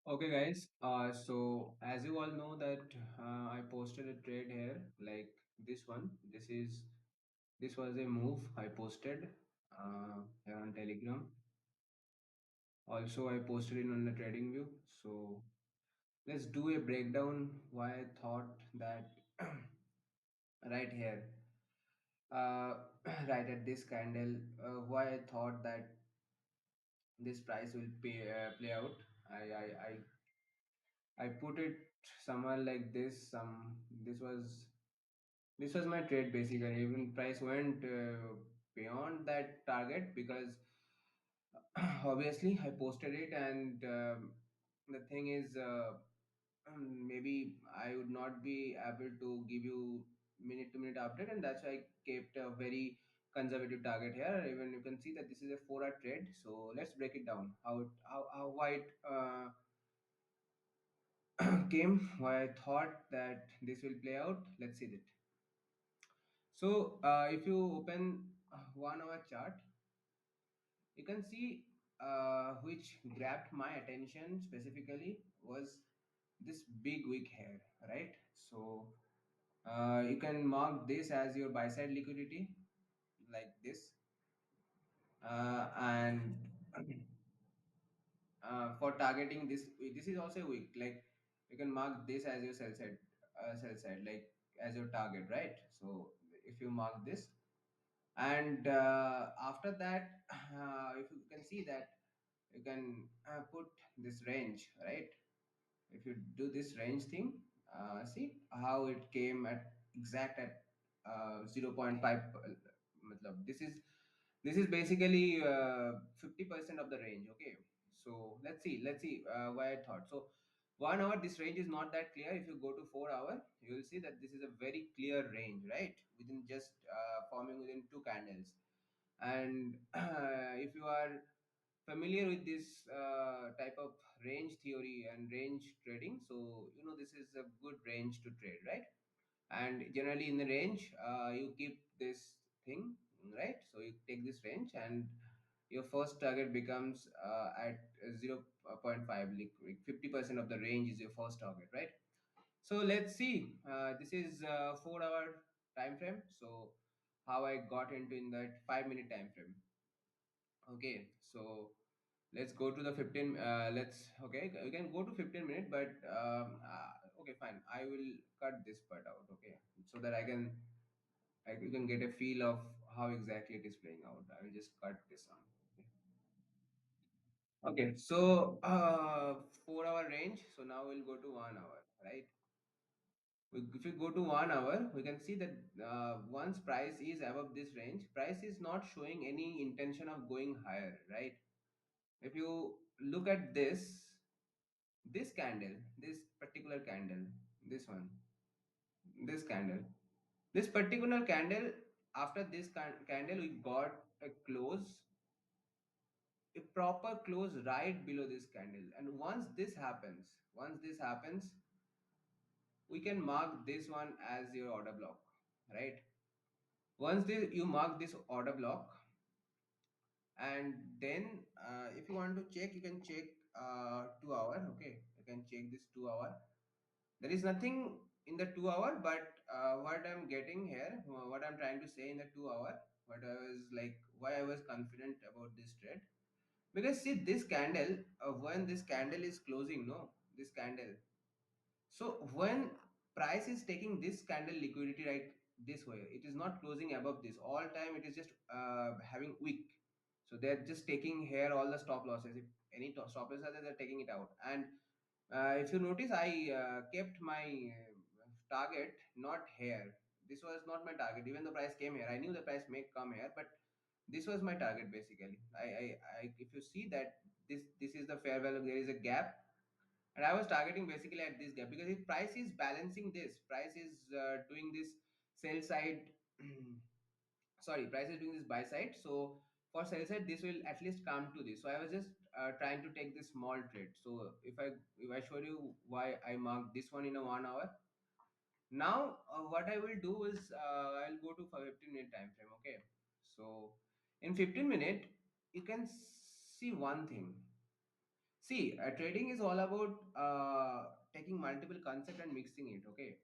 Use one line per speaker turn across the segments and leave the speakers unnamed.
Okay, guys. So as you all know that I posted a trade here, like this one. This was a move I posted here on Telegram. Also, I posted it on the Trading View. So let's do a breakdown why I thought that right here, right at this candle, why I thought that this price will play out. I put it somewhere like this. This was my trade basically. Even price went beyond that target because obviously I posted it, and the thing is, maybe I would not be able to give you minute to minute update, and that's why I kept a very conservative target here. Even you can see that this is a 4 hour trade. So let's break it down. How why it came, why I thought that this will play out. Let's see that. So if you open 1 hour chart, you can see which grabbed my attention specifically was this big wick here, right? So you can mark this as your buy side liquidity, like this, and for targeting this is also a wick. Like you can mark this as your sell side, like as your target, right? So if you mark this, and after that if you can see that you can put this range, right? If you do this range thing, see how it came at exact at 0 0.5. Matlab, this is basically 50% of the range. Okay, so let's see why I thought so. 1 hour, this range is not that clear. If you go to 4 hour, you will see that this is a very clear range, right? Within just forming within two candles. And if you are familiar with this type of range theory and range trading, so you know this is a good range to trade, right? And generally in the range, you keep this thing, right? So you take this range, and your first target becomes at zero point 0.5, like 50% of the range is your first target, right? So let's see. This is 4 hour time frame. So how I got into in that 5 minute time frame. Okay, so let's go to the 15. Let's okay. You can go to 15 minute, but okay, fine. I will cut this part out. Okay, so that you can get a feel of how exactly it is playing out. I will just cut this on. Okay, so 4 hour range. So now we'll go to 1 hour, right? If we go to 1 hour, we can see that once price is above this range, price is not showing any intention of going higher, right? If you look at this candle, this particular candle, this one, this candle, this particular candle, after this candle, we got a close, a proper close right below this candle. And once this happens, we can mark this one as your order block, right? You mark this order block, and then if you want to check, you can check 2 hour. Okay, you can check this 2 hour. There is nothing in the 2 hour, but what I'm getting here, what I'm trying to say in the 2 hour, what I was like, why I was confident about this trade, because see this candle, when this candle is closing, no, this candle, so when price is taking this candle liquidity right this way, it is not closing above this. All time it is just having wick. So they're just taking here all the stop losses. If any stop losses are there, they're taking it out. And if you notice, I kept my target not here. This was not my target. Even the price came here, I knew the price may come here, but this was my target basically. If you see that this is the fair value, there is a gap, and I was targeting basically at this gap, because if price is balancing this, price is doing this sell side, sorry, price is doing this buy side. So for sell side, this will at least come to this. So I was just trying to take this small trade. So if I show you why I marked this one in a 1 hour. Now what I will do is I'll go to 15 minute time frame. Okay, so in 15 minute, you can see one thing. See, trading is all about taking multiple concept and mixing it. Okay,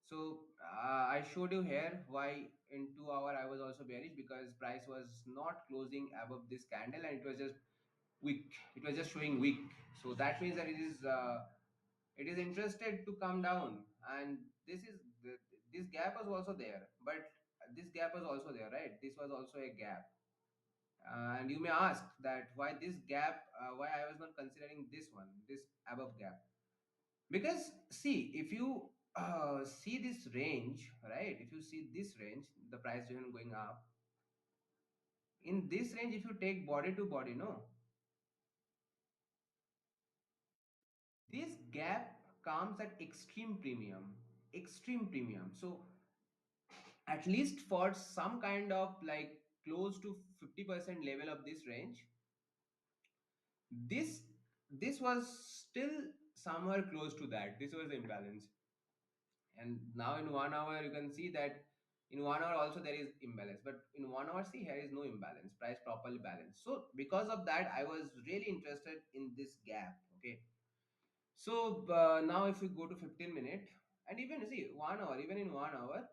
so I showed you here why in 2 hour I was also bearish, because price was not closing above this candle and it was just weak. It was just showing weak. So that means that it is interested to come down. And this gap was also there, but this gap was also there, right? This was also a gap. And you may ask that why this gap, why I was not considering this one, this above gap. Because see, if you see this range, right? If you see this range, the price even going up in this range, if you take body to body, no, this gap comes at extreme premium, extreme premium. So at least for some kind of like close to 50% level of this range, this this was still somewhere close to that. This was the imbalance. And now in 1 hour you can see that in 1 hour also there is imbalance, but in 1 hour, see, here is no imbalance, price properly balanced. So because of that I was really interested in this gap. Okay, so now if we go to 15 minute, and even see 1 hour, even in 1 hour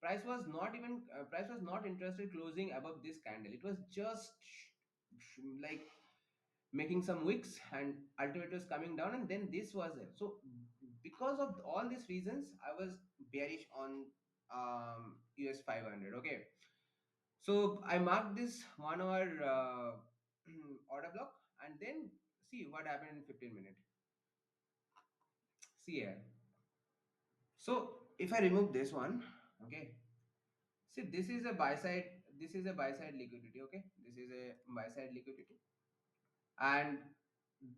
price was not interested closing above this candle. It was just like making some wicks, and ultimately was coming down, and then this was it. So because of all these reasons I was bearish on us 500. Okay, so I marked this 1 hour order block, and then see what happened in 15 minutes. See here. So if I remove this one, okay, see, this is a buy side, this is a buy side liquidity. Okay, this is a buy side liquidity, and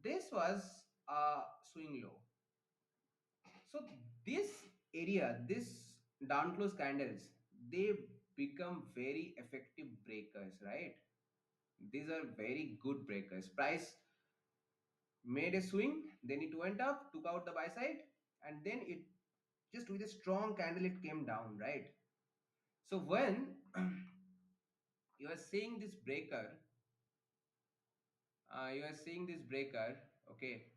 this was a swing low. So this area, this down close candles, they become very effective breakers, right? These are very good breakers. Price made a swing, then it went up, took out the buy side, and then it just with a strong candle it came down, right? So when you are seeing this breaker, okay,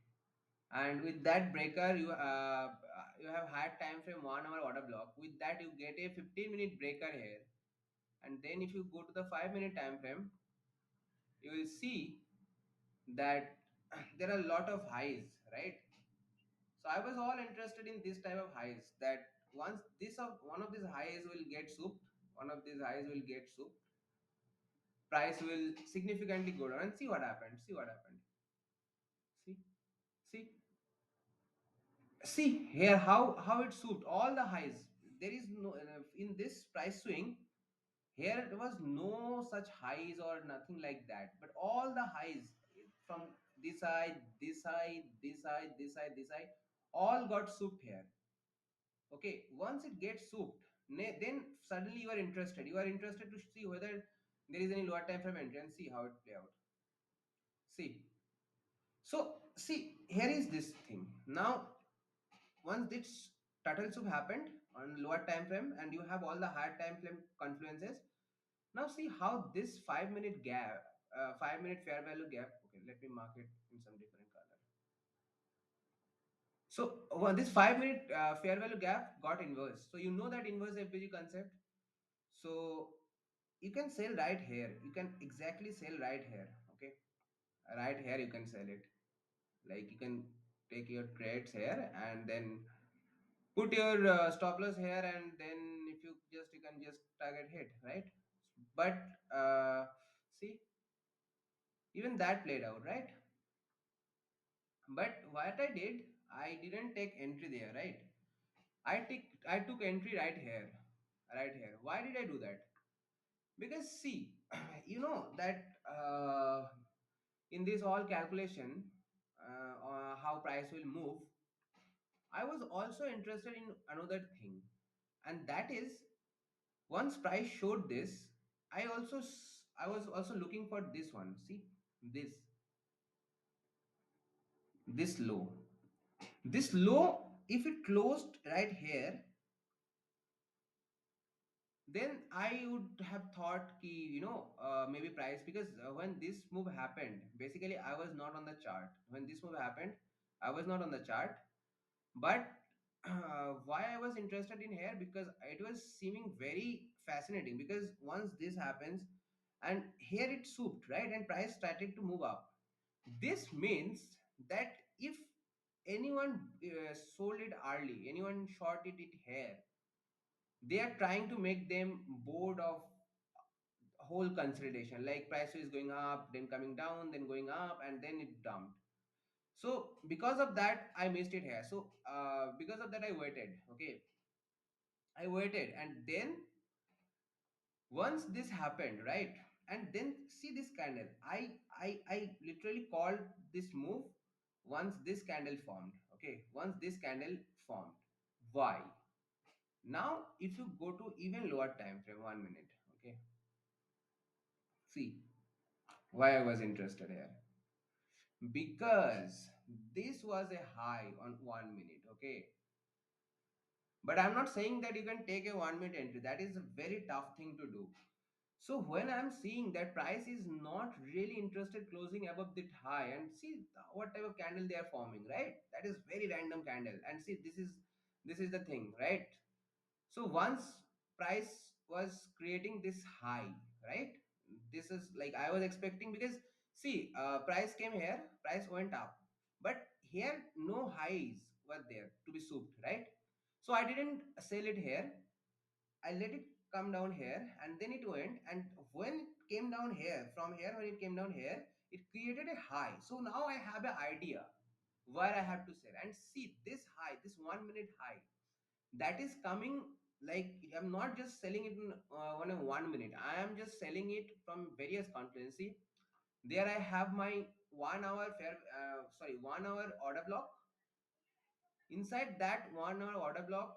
and with that breaker you have had time frame 1 hour order block. With that you get a 15-minute breaker here, and then if you go to the 5-minute time frame, you will see that there are a lot of highs, right? So I was all interested in this type of highs, that once this of one of these highs will get souped, one of these highs will get souped, price will significantly go down. And see what happened. See what happened. See, see, see here how it souped all the highs. There is no in this price swing. Here there was no such highs or nothing like that, but all the highs from this side, this side, this side, this side, this side, all got souped here. Okay, once it gets souped, then suddenly you are interested. You are interested to see whether there is any lower time frame entry and see how it play out. See, so see here is this thing. Now once this turtle soup happened on lower time frame, and you have all the higher time frame confluences. Now see how this 5-minute gap, 5-minute fair value gap. Okay, let me mark it in some different color. So this 5-minute fair value gap got inverse. So you know that inverse FBG concept. So you can sell right here. You can exactly sell right here. Okay, right here you can sell it. Like you can take your trades here and then put your stop loss here, and then if you can just target hit, right? But see, even that played out, right? But what I did, I didn't take entry there, right? I took entry right here, right here. Why did I do that? Because see, you know that in this all calculation, how price will move, I was also interested in another thing, and that is once price showed this, I was also looking for this one. See this this low, this low. If it closed right here, then I would have thought ki, maybe price, because when this move happened, basically I was not on the chart. When this move happened, I was not on the chart. But why I was interested in here, because it was seeming very fascinating, because once this happens and here it souped, right, and price started to move up. This means that if anyone sold it early, anyone shorted it here, they are trying to make them bored of whole consolidation, like price is going up, then coming down, then going up, and then it dumped. So because of that I missed it here. So because of that I waited. Okay, I waited, and then once this happened, right, and then see this candle, I literally called this move once this candle formed. Okay, once this candle formed. Why? Now if you go to even lower time frame, 1 minute, okay, see why I was interested here. Because this was a high on 1 minute. Okay, but I'm not saying that you can take a 1 minute entry. That is a very tough thing to do. So when I'm seeing that price is not really interested closing above that high, and see what type of candle they are forming, right? That is very random candle. And see, this is the thing, right? So once price was creating this high, right? This is like I was expecting, because see, price came here, price went up, but here no highs were there to be souped, right? So I didn't sell it here. I let it come down here, and then it went. And when it came down here, from here, when it came down here, it created a high. So now I have an idea where I have to sell. And see this high, this 1 minute high, that is coming. Like I'm not just selling it on a 1 minute. I am just selling it from various confluency. There I have my 1 hour sorry, 1 hour order block. Inside that 1 hour order block,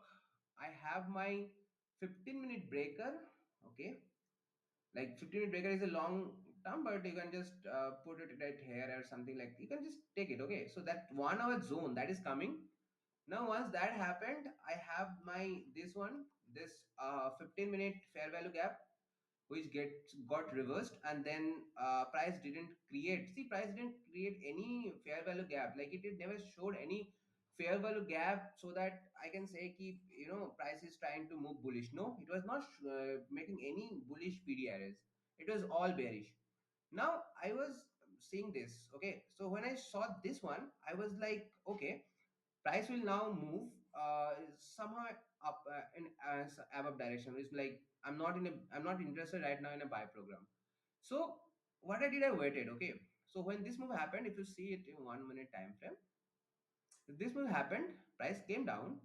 I have my 15-minute breaker. Okay, like 15-minute breaker is a long term, but you can just put it right here or something, like you can just take it. Okay, so that 1 hour zone that is coming. Now once that happened, I have my this one, this 15-minute fair value gap, which got reversed. And then price didn't create any fair value gap. Like it never showed any fair value gap, so that I can say keep, price is trying to move bullish. No, it was not making any bullish PDRs. It was all bearish. Now I was seeing this. Okay, so when I saw this one, I was like, okay, price will now move somehow up in above direction. It's like I'm not interested right now in a buy program. So what I did, I waited. Okay, so when this move happened, if you see it in 1 minute time frame, this move happened, price came down.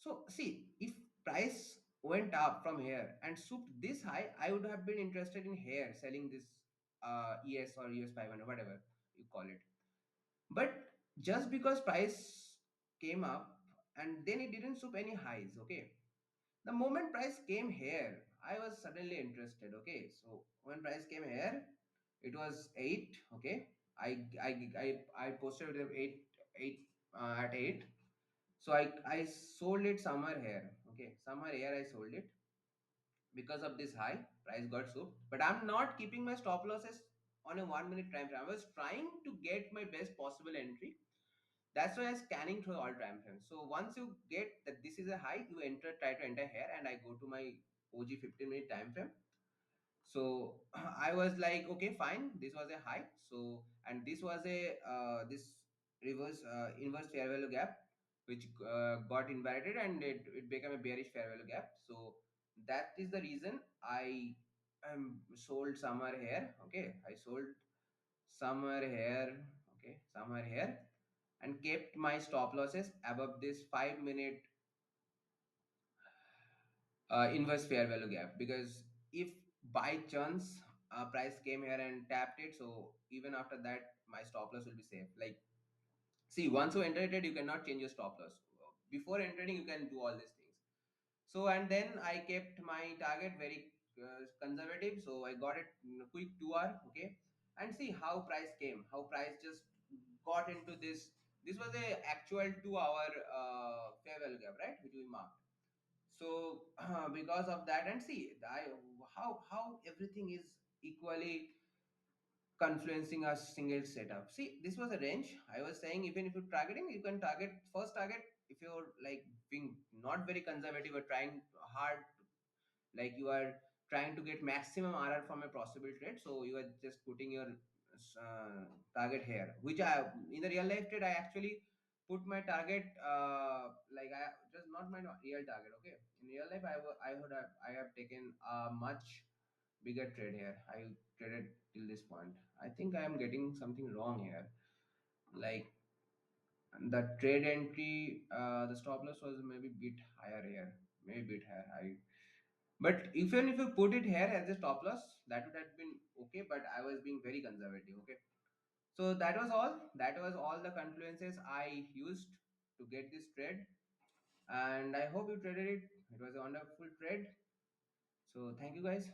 So see, if price went up from here and souped this high, I would have been interested in here selling this ES or US 500, whatever you call it. But just because price came up and then it didn't soup any highs. Okay, the moment price came here, I was suddenly interested. Okay, so when price came here, it was 8. Okay, I posted it 8 at 8. So I sold it somewhere here. Okay, somewhere here I sold it because of this high. Price got soaked, but I'm not keeping my stop losses on a 1 minute time frame. I was trying to get my best possible entry. That's why I'm scanning through all time frames. So once you get that this is a high, you try to enter here, and I go to my OG 15-minute time frame. So I was like, okay, fine, this was a high. So, and this was a this reverse inverse fair value gap, which got invalidated, and it became a bearish fair value gap. So that is the reason I sold somewhere here. Okay, I sold somewhere here. Okay, somewhere here, and kept my stop losses above this 5 minute inverse fair value gap. Because if by chance price came here and tapped it, so even after that my stop loss will be safe. Like, see, once you enter it, you cannot change your stop loss. Before entering, you can do all these things. So, and then I kept my target very conservative. So I got it in a quick 2 hour. Okay, and see how price came, how price just got into this. This was a actual 2 hour fair value gap, right, which we marked. So because of that, and see how everything is equally confluencing a single setup. See, this was a range. I was saying even if you're targeting, you can target first target if you're like being not very conservative or trying hard, like you are trying to get maximum RR from a possible trade. So you are just putting your target here, which I in the real life trade I actually put my target like I just not my real target. Okay, in real life I have taken a much bigger trade here. I traded till this point. I think I am getting something wrong here. Like the trade entry, the stop loss was maybe bit higher here, maybe bit higher. But even if you put it here as a stop loss, that would have been okay. But I was being very conservative. Okay, so that was all. That was all the confluences I used to get this trade, and I hope you traded it. It was a wonderful trade. So thank you guys.